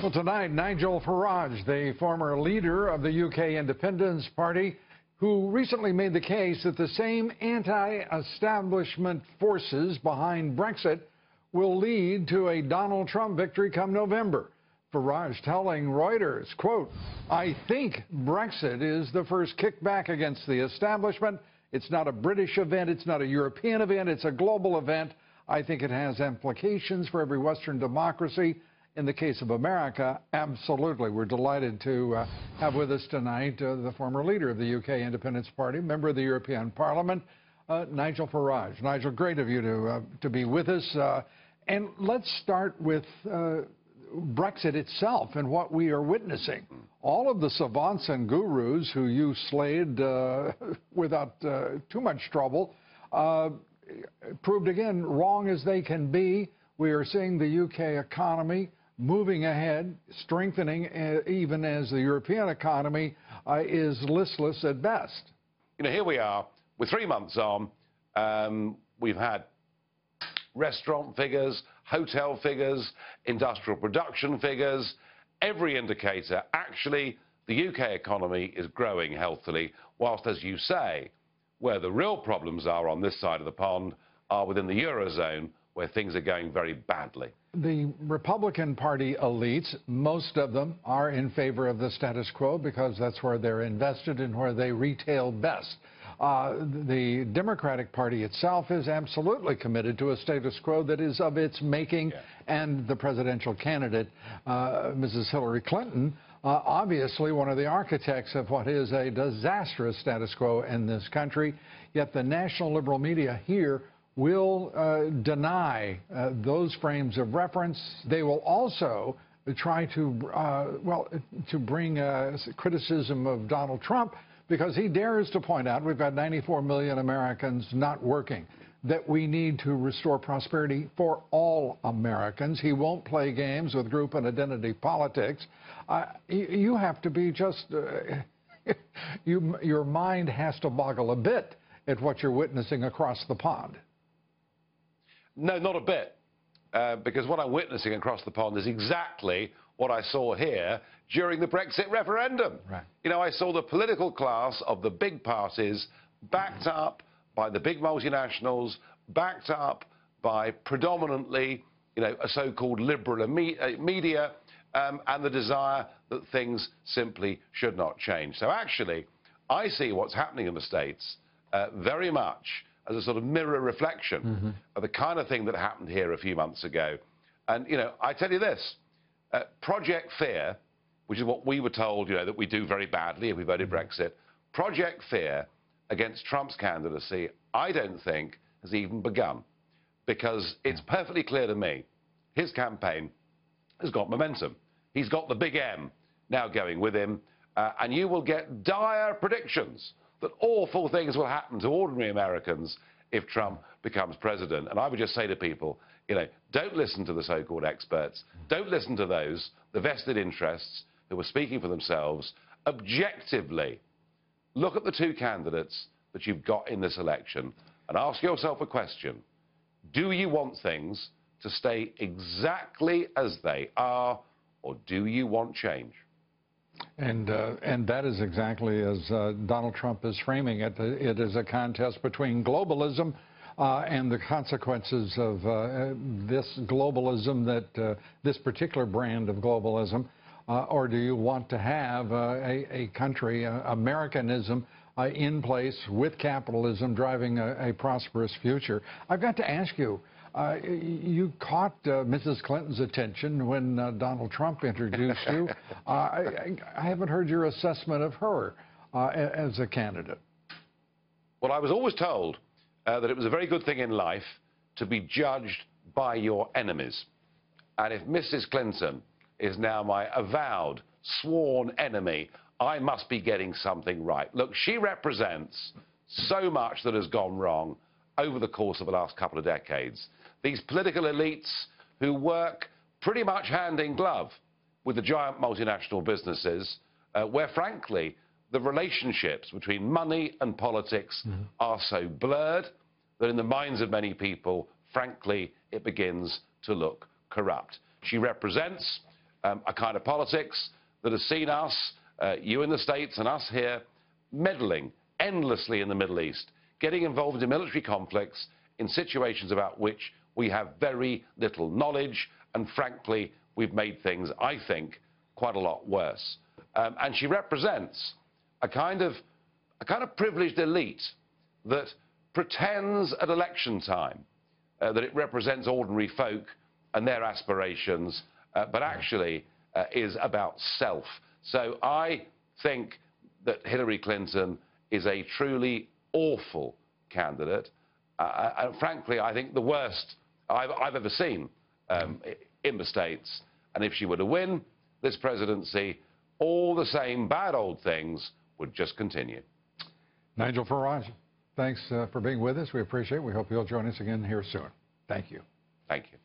Well, tonight, Nigel Farage, the former leader of the UK Independence Party, who recently made the case that the same anti-establishment forces behind Brexit will lead to a Donald Trump victory come November. Farage telling Reuters, quote, "I think Brexit is the first kickback against the establishment. It's not a British event. It's not a European event. It's a global event. I think it has implications for every Western democracy. In the case of America, absolutely." We're delighted to have with us tonight the former leader of the UK Independence Party, member of the European Parliament, Nigel Farage. Nigel, great of you to be with us. And let's start with Brexit itself and what we are witnessing. All of the savants and gurus who you slayed without too much trouble proved again wrong as they can be. We are seeing the UK economy moving ahead, strengthening, even as the European economy is listless at best. You know, here we are. We're 3 months on. We've had restaurant figures, hotel figures, industrial production figures, every indicator. Actually, the UK economy is growing healthily, whilst, as you say, where the real problems are on this side of the pond are within the Eurozone, where things are going very badly. The Republican Party elites, most of them are in favor of the status quo because that's where they're invested and where they retail best. The Democratic Party itself is absolutely committed to a status quo that is of its making, and the presidential candidate, Mrs. Hillary Clinton, obviously one of the architects of what is a disastrous status quo in this country. Yet the national liberal media here will deny those frames of reference. They will also try to, to bring criticism of Donald Trump because he dares to point out we've got 94 million Americans not working, that we need to restore prosperity for all Americans. He won't play games with group and identity politics. You have to be just, your mind has to boggle a bit at what you're witnessing across the pond. No, not a bit, because what I'm witnessing across the pond is exactly what I saw here during the Brexit referendum. Right. You know, I saw the political class of the big parties backed up by the big multinationals, backed up by predominantly, you know, a so-called liberal media, and the desire that things simply should not change. So actually, I see what's happening in the States very much as a sort of mirror reflection of the kind of thing that happened here a few months ago. And, you know, I tell you this, Project Fear, which is what we were told, you know, that we do very badly if we voted Brexit, Project Fear against Trump's candidacy, I don't think has even begun, because it's perfectly clear to me his campaign has got momentum. He's got the big M now going with him, and you will get dire predictions that awful things will happen to ordinary Americans if Trump becomes president. And I would just say to people, you know, don't listen to the so-called experts. Don't listen to those, the vested interests who are speaking for themselves. Objectively, look at the two candidates that you've got in this election and ask yourself a question. Do you want things to stay exactly as they are, or do you want change? And that is exactly as Donald Trump is framing it. It is a contest between globalism and the consequences of this globalism, this particular brand of globalism, or do you want to have a country, Americanism, in place with capitalism driving a prosperous future? I've got to ask you, you caught Mrs. Clinton's attention when Donald Trump introduced you. I haven't heard your assessment of her as a candidate. Well, I was always told that it was a very good thing in life to be judged by your enemies. And if Mrs. Clinton is now my avowed, sworn enemy, I must be getting something right. Look, she represents so much that has gone wrong over the course of the last couple of decades. These political elites who work pretty much hand in glove with the giant multinational businesses, where, frankly, the relationships between money and politics are so blurred that in the minds of many people, frankly, it begins to look corrupt. She represents a kind of politics that has seen us, you in the States and us here, meddling endlessly in the Middle East, getting involved in military conflicts in situations about which we have very little knowledge, and frankly, we've made things, I think, quite a lot worse. And she represents a kind of privileged elite that pretends at election time that it represents ordinary folk and their aspirations, but actually is about self. So I think that Hillary Clinton is a truly awful candidate, and frankly, I think the worst I've ever seen in the States. And if she were to win this presidency, all the same bad old things would just continue. Nigel Farage, thanks for being with us. We appreciate it. We hope you'll join us again here soon. Thank you. Thank you.